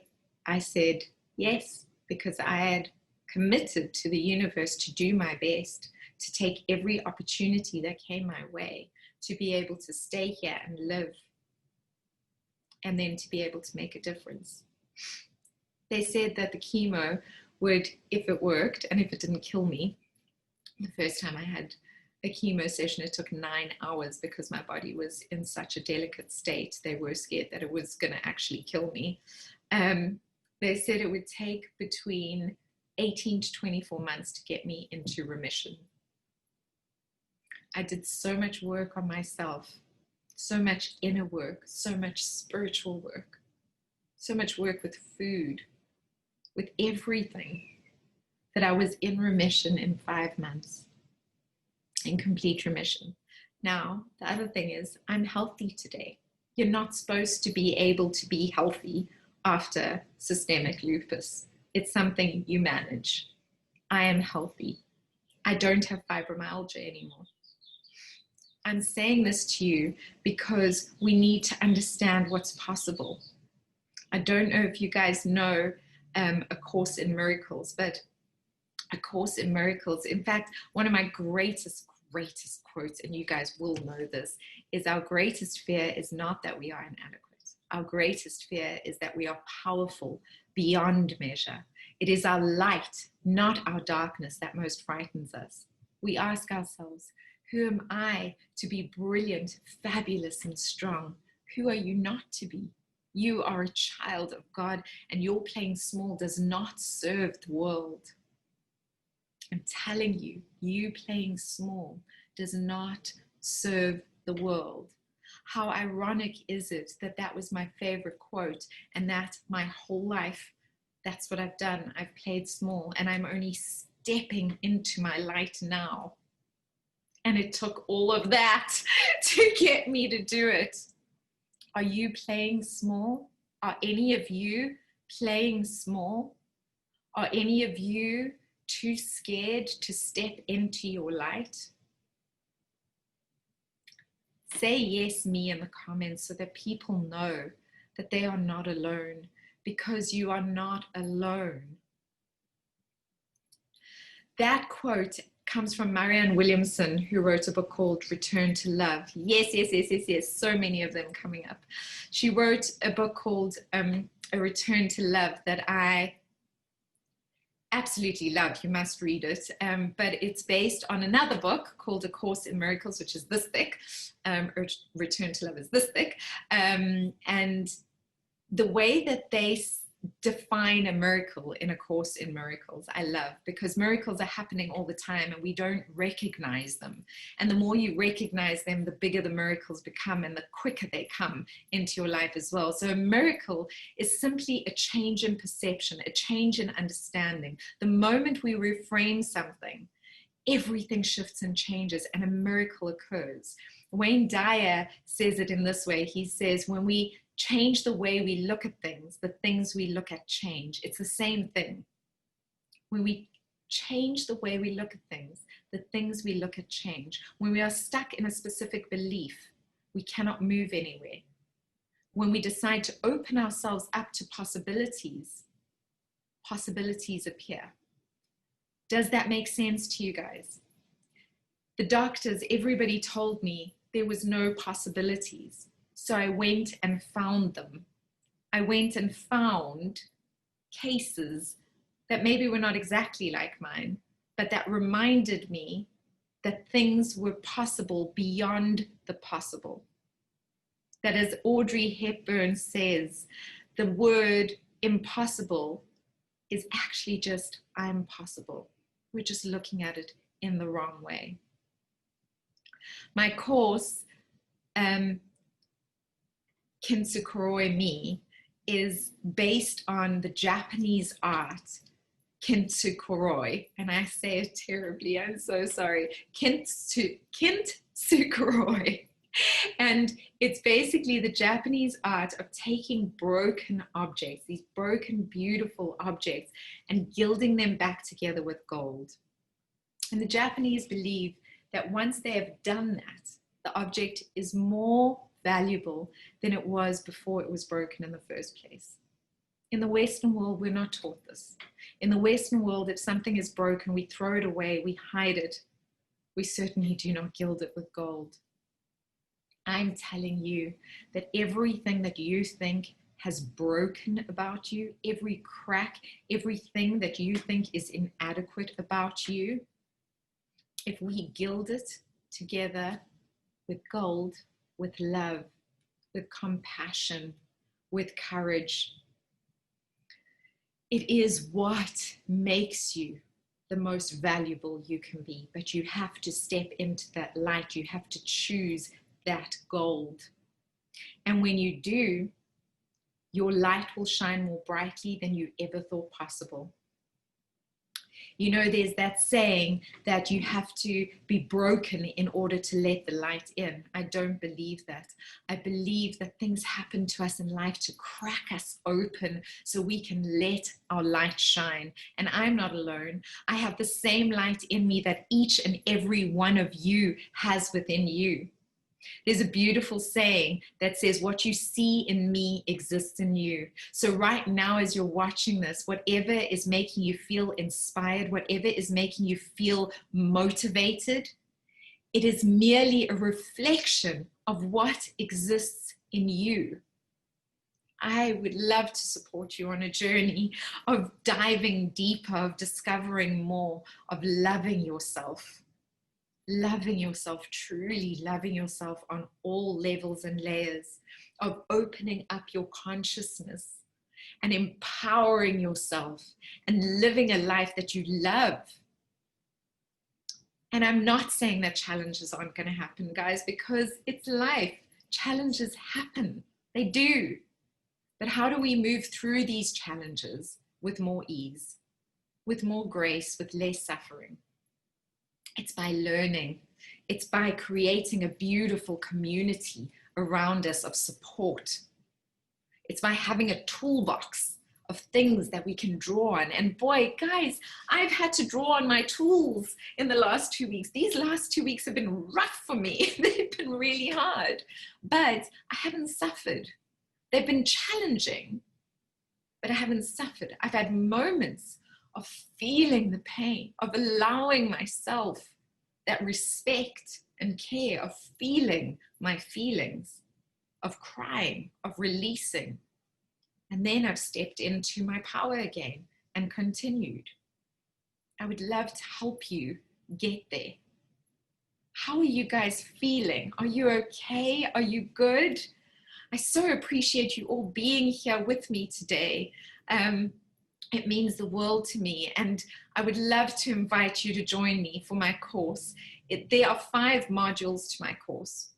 I said yes, because I had committed to the universe to do my best, to take every opportunity that came my way, to be able to stay here and live, and then to be able to make a difference. They said that the chemo would, if it worked and if it didn't kill me, the first time I had a chemo session, it took 9 hours because my body was in such a delicate state. They were scared that it was going to actually kill me. They said it would take between 18 to 24 months to get me into remission. I did so much work on myself, so much inner work, so much spiritual work, so much work with food, with everything, that I was in remission in 5 months, in complete remission. Now, the other thing is I'm healthy today. You're not supposed to be able to be healthy after systemic lupus. It's something you manage. I am healthy. I don't have fibromyalgia anymore. I'm saying this to you because we need to understand what's possible. I don't know if you guys know A Course in Miracles, but A Course in Miracles, in fact, one of my greatest quotes, and you guys will know this, is our greatest fear is not that we are inadequate. Our greatest fear is that we are powerful beyond measure. It is our light, not our darkness, that most frightens us. We ask ourselves, who am I to be brilliant, fabulous, and strong? Who are you not to be? You are a child of God, and your playing small does not serve the world. I'm telling you, you playing small does not serve the world. How ironic is it that that was my favorite quote, and that my whole life, that's what I've done. I've played small, and I'm only stepping into my light now. And it took all of that to get me to do it. Are you playing small? Are any of you playing small? Are any of you too scared to step into your light? Say yes, me in the comments so that people know that they are not alone, because you are not alone. That quote comes from Marianne Williamson, who wrote a book called Return to Love. Yes, yes, yes, yes, yes. So many of them coming up. She wrote a book called A Return to Love that I absolutely love. You must read it. But it's based on another book called A Course in Miracles, which is this thick. Return to Love is this thick. And the way that they define a miracle in A Course in Miracles, I love, because miracles are happening all the time and we don't recognize them. And the more you recognize them, the bigger the miracles become and the quicker they come into your life as well. So a miracle is simply a change in perception, a change in understanding. The moment we reframe something, everything shifts and changes and a miracle occurs. Wayne Dyer says it in this way. He says, when we change the way we look at things, the things we look at change. It's the same thing. When we change the way we look at things, the things we look at change. When we are stuck in a specific belief, we cannot move anywhere. When we decide to open ourselves up to possibilities, possibilities appear. Does that make sense to you guys? The doctors, everybody told me there was no possibilities. So I went and found them. I went and found cases that maybe were not exactly like mine, but that reminded me that things were possible beyond the possible. That, as Audrey Hepburn says, the word impossible is actually just I'm possible. We're just looking at it in the wrong way. My course, Kintsukuroi Me, is based on the Japanese art Kintsukuroi, and I say it terribly, I'm so sorry, Kintsukuroi. And it's basically the Japanese art of taking broken objects, these broken, beautiful objects, and gilding them back together with gold. And the Japanese believe that once they have done that, the object is more valuable than it was before it was broken in the first place. In the Western world, we're not taught this. In the Western world, if something is broken, we throw it away, we hide it. We certainly do not gild it with gold. I'm telling you that everything that you think has broken about you, every crack, everything that you think is inadequate about you, if we gild it together with gold, with love, with compassion, with courage, it is what makes you the most valuable you can be. But you have to step into that light. You have to choose that gold. And when you do, your light will shine more brightly than you ever thought possible. You know, there's that saying that you have to be broken in order to let the light in. I don't believe that. I believe that things happen to us in life to crack us open so we can let our light shine. And I'm not alone. I have the same light in me that each and every one of you has within you. There's a beautiful saying that says, what you see in me exists in you. So right now, as you're watching this, whatever is making you feel inspired, whatever is making you feel motivated, it is merely a reflection of what exists in you. I would love to support you on a journey of diving deeper, of discovering more, of loving yourself. Loving yourself, truly loving yourself on all levels and layers, of opening up your consciousness and empowering yourself and living a life that you love. And I'm not saying that challenges aren't going to happen, guys, because it's life. Challenges happen. They do. But how do we move through these challenges with more ease, with more grace, with less suffering? It's by learning. It's by creating a beautiful community around us of support. It's by having a toolbox of things that we can draw on. And boy, guys, I've had to draw on my tools in the last 2 weeks. These last 2 weeks have been rough for me. They've been really hard, but I haven't suffered. They've been challenging, but I haven't suffered. I've had moments of feeling the pain, of allowing myself that respect and care, of feeling my feelings, of crying, of releasing. And then I've stepped into my power again and continued. I would love to help you get there. How are you guys feeling? Are you okay? Are you good? I so appreciate you all being here with me today. It means the world to me, and I would love to invite you to join me for my course. There are 5 modules to my course.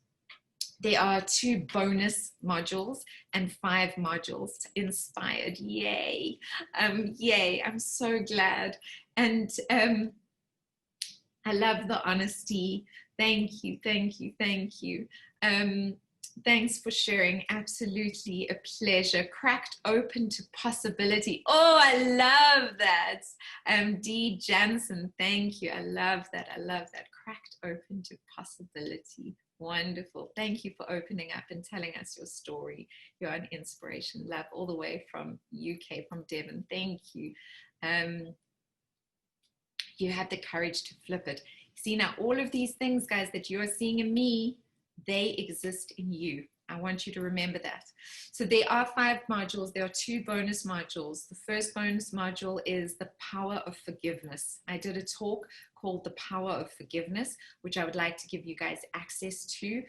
There are 2 bonus modules and 5 modules inspired. Yay. Yay. I'm so glad. And I love the honesty. Thank you. Thank you. Thank you. Thanks for sharing. Absolutely a pleasure. Cracked open to possibility. Oh, I love that. D. Jansen, thank you. I love that. I love that. Cracked open to possibility. Wonderful. Thank you for opening up and telling us your story. You're an inspiration. Love all the way from UK, from Devon. Thank you. You had the courage to flip it. See, now all of these things, guys, that you are seeing in me, they exist in you. I want you to remember that. So there are 5 modules. There are 2 bonus modules. The first bonus module is the power of forgiveness. I did a talk called the power of forgiveness, which I would like to give you guys access to,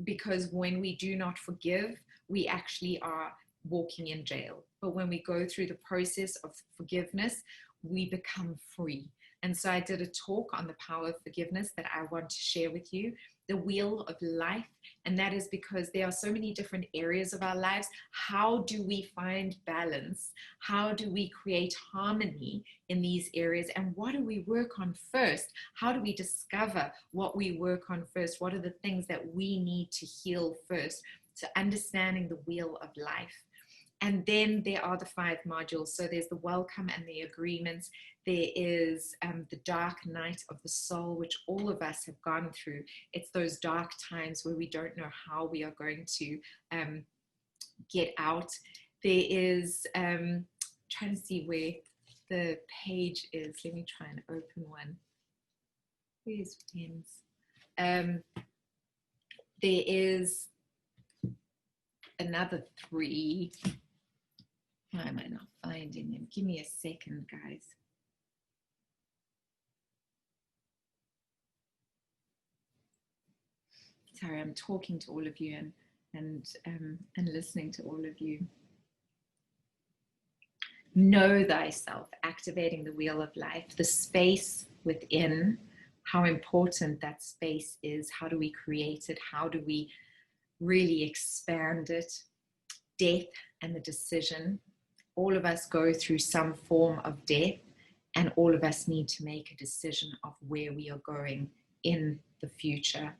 because when we do not forgive, we actually are walking in jail. But when we go through the process of forgiveness, we become free. And so I did a talk on the power of forgiveness that I want to share with you, the wheel of life. And that is because there are so many different areas of our lives. How do we find balance? How do we create harmony in these areas? And what do we work on first? How do we discover what we work on first? What are the things that we need to heal first? So understanding the wheel of life. And then there are the 5 modules. So there's the welcome and the agreements. There is the dark night of the soul, which all of us have gone through. It's those dark times where we don't know how we are going to get out. There is, trying to see where the page is. Let me try and open one. Where's pens? There is another 3. Why am I not finding them? Give me a second, guys. Sorry, I'm talking to all of you and listening to all of you. Know thyself, activating the wheel of life, the space within, how important that space is. How do we create it? How do we really expand it? Death and the decision. All of us go through some form of death, and all of us need to make a decision of where we are going in the future,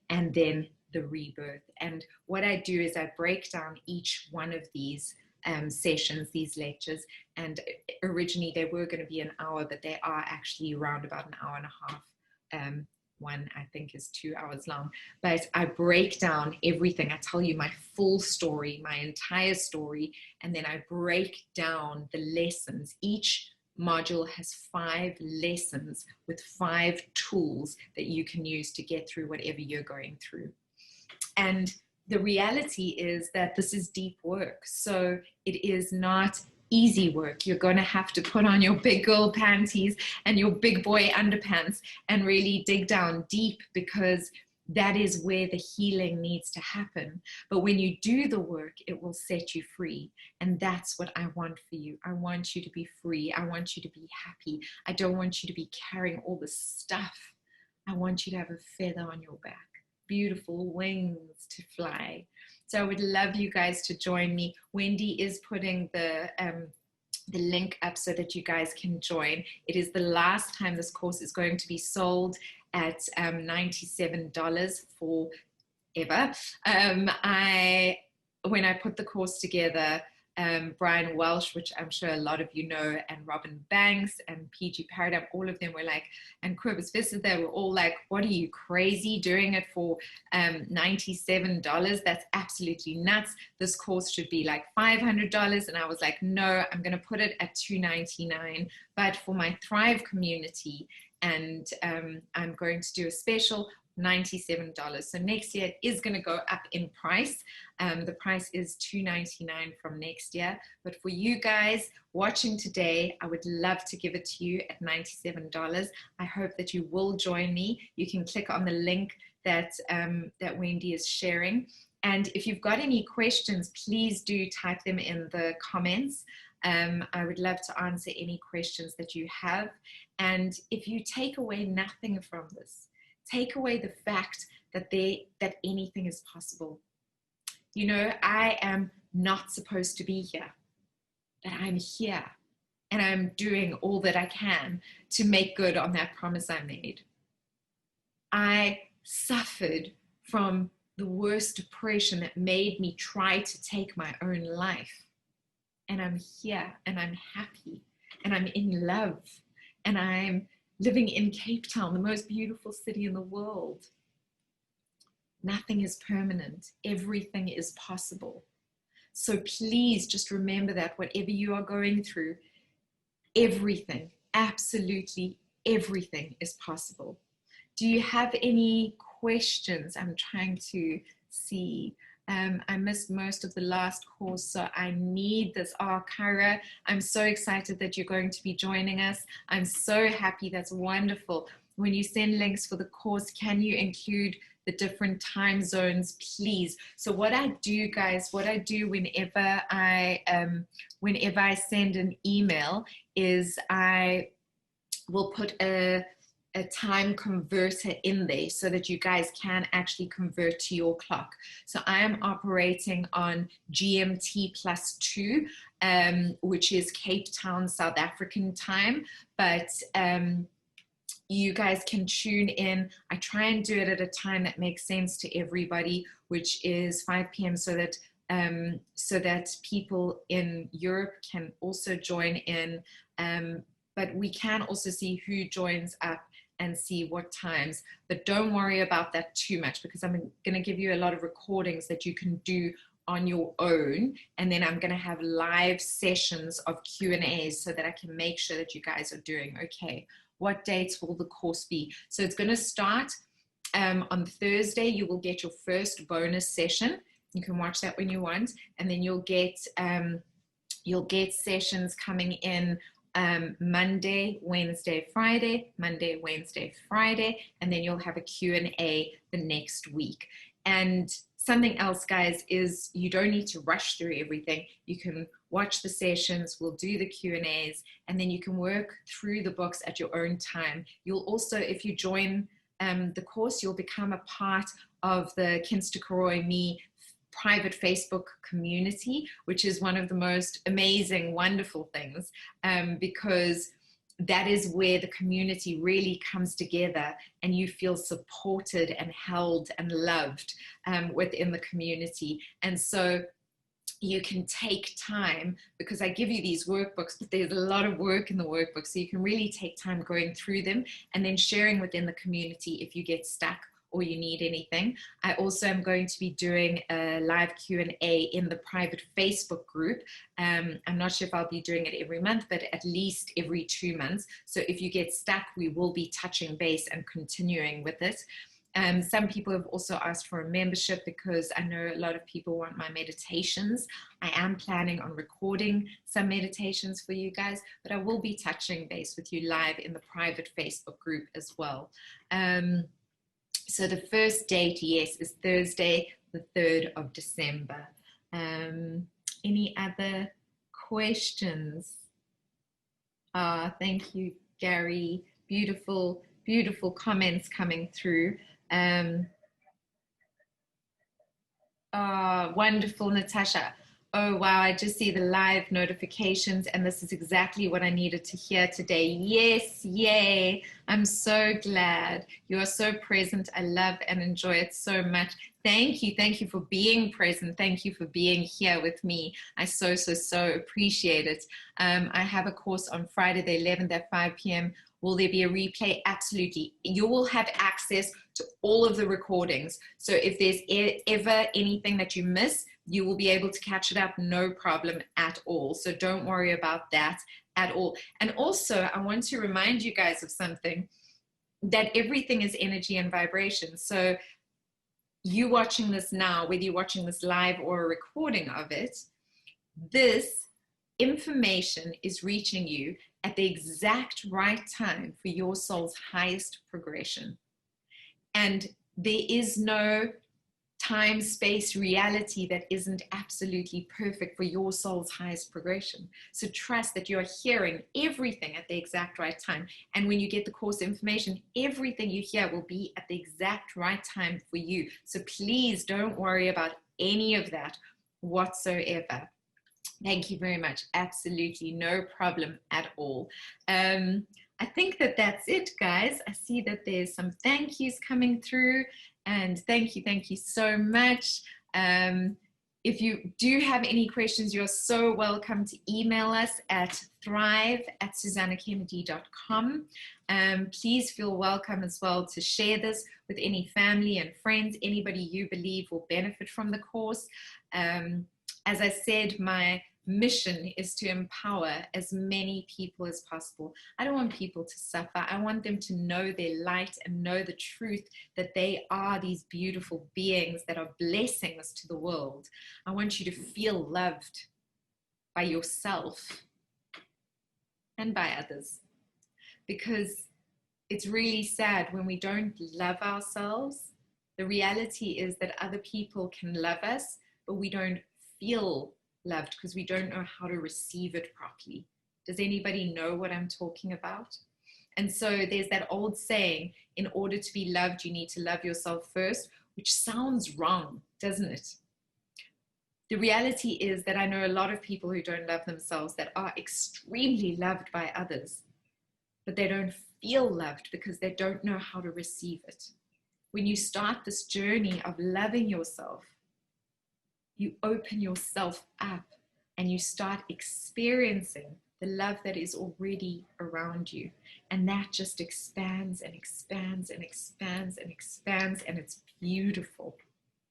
and then the rebirth. And what I do is I break down each one of these sessions, these lectures, and originally they were going to be an hour, but they are actually around about an hour and a half. One I think is 2 hours long, but I break down everything. I tell you my full story, my entire story, and then I break down the lessons. Each module has 5 lessons with 5 tools that you can use to get through whatever you're going through. And the reality is that this is deep work. So it is not easy work. You're going to have to put on your big girl panties and your big boy underpants and really dig down deep, because that is where the healing needs to happen. But when you do the work, it will set you free. And that's what I want for you. I want you to be free. I want you to be happy. I don't want you to be carrying all this stuff. I want you to have a feather on your back, beautiful wings to fly. So I would love you guys to join me. Wendy is putting the link up so that you guys can join. It is the last time this course is going to be sold at $97 forever. When I put the course together, Brian Welsh, which I'm sure a lot of you know, and Robin Banks and PG Paradigm, all of them were like, and Quibus Vista, they were all like, what are you, crazy, doing it for $97? That's absolutely nuts. This course should be like $500. And I was like, no, I'm going to put it at $299. But for my Thrive community, and I'm going to do a special $97. So next year it is going to go up in price. The price is $299 from next year. But for you guys watching today, I would love to give it to you at $97. I hope that you will join me. You can click on the link that Wendy is sharing. And if you've got any questions, please do type them in the comments. I would love to answer any questions that you have. And if you take away nothing from this, take away the fact that anything is possible. You know, I am not supposed to be here, but I'm here, and I'm doing all that I can to make good on that promise I made. I suffered from the worst depression that made me try to take my own life. And I'm here, and I'm happy, and I'm in love, and I'm living in Cape Town, the most beautiful city in the world. Nothing is permanent. Everything is possible. So please just remember that whatever you are going through, everything, absolutely everything is possible. Do you have any questions? I'm trying to see. I missed most of the last course, so I need this. Oh, Kyra, I'm so excited that you're going to be joining us. I'm so happy. That's wonderful. When you send links for the course, can you include the different time zones, please? So what I do, guys, what I do whenever I send an email is I will put a time converter in there so that you guys can actually convert to your clock. So I am operating on GMT +2, which is Cape Town, South African time, but you guys can tune in. I try and do it at a time that makes sense to everybody, which is 5 p.m. so that people in Europe can also join in. But we can also see who joins up and see what times. But don't worry about that too much, because I'm going to give you a lot of recordings that you can do on your own, and then I'm going to have live sessions of Q&As so that I can make sure that you guys are doing okay. What dates will the course be? So it's going to start on Thursday. You will get your first bonus session. You can watch that when you want, and then you'll get sessions coming in Monday, Wednesday, Friday, Monday, Wednesday, Friday, and then you'll have a Q&A the next week. And something else, guys, is you don't need to rush through everything. You can watch the sessions, we'll do the Q&As, and then you can work through the books at your own time. You'll also, if you join the course, you'll become a part of the Kintsukuroi Me private Facebook community, which is one of the most amazing, wonderful things, because that is where the community really comes together and you feel supported and held and loved within the community. And so you can take time, because I give you these workbooks, but there's a lot of work in the workbook, so you can really take time going through them and then sharing within the community if you get stuck or you need anything. I also am going to be doing a live Q&A in the private Facebook group. I'm not sure if I'll be doing it every month, but at least every 2 months. So if you get stuck, we will be touching base and continuing with it. Some people have also asked for a membership, because I know a lot of people want my meditations. I am planning on recording some meditations for you guys, but I will be touching base with you live in the private Facebook group as well. So the first date, yes, is Thursday, the 3rd of December. Any other questions? Thank you, Gary. Beautiful, beautiful comments coming through. Wonderful, Natasha. Oh, wow, I just see the live notifications, and this is exactly what I needed to hear today. Yes, yay. I'm so glad. You are so present. I love and enjoy it so much. Thank you. Thank you for being present. Thank you for being here with me. I so appreciate it. I have a course on Friday the 11th at 5 p.m. Will there be a replay? Absolutely. You will have access to all of the recordings. So if there's ever anything that you miss, you will be able to catch it up, no problem at all. So don't worry about that at all. And also, I want to remind you guys of something, that everything is energy and vibration. So you watching this now, whether you're watching this live or a recording of it, this information is reaching you at the exact right time for your soul's highest progression. And there is no time, space, reality that isn't absolutely perfect for your soul's highest progression. So trust that you're hearing everything at the exact right time. And when you get the course information, everything you hear will be at the exact right time for you. So please don't worry about any of that whatsoever. Thank you very much. Absolutely no problem at all. I think that that's it, guys. I see that there's some thank yous coming through, and thank you so much. If you do have any questions, you're so welcome to email us at thrive@susannakennedy.com. Please feel welcome as well to share this with any family and friends, anybody you believe will benefit from the course. As I said, my mission is to empower as many people as possible. I don't want people to suffer. I want them to know their light and know the truth that they are these beautiful beings that are blessings to the world. I want you to feel loved by yourself and by others, because it's really sad when we don't love ourselves. The reality is that other people can love us, but we don't feel loved because we don't know how to receive it properly. Does anybody know what I'm talking about? And so there's that old saying, in order to be loved, you need to love yourself first, which sounds wrong, doesn't it? The reality is that I know a lot of people who don't love themselves that are extremely loved by others, but they don't feel loved because they don't know how to receive it. When you start this journey of loving yourself, you open yourself up and you start experiencing the love that is already around you. And that just expands and expands and expands and expands, and it's beautiful.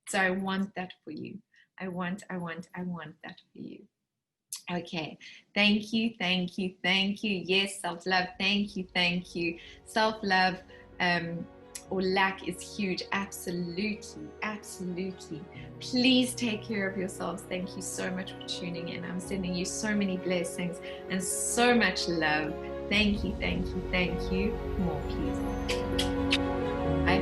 So I want that for you. I want that for you. Okay, thank you. Yes, self-love, thank you. Self-love or lack is huge. Absolutely. Please take care of yourselves. Thank you so much for tuning in. I'm sending you so many blessings and so much love. Thank you. More, please. Bye.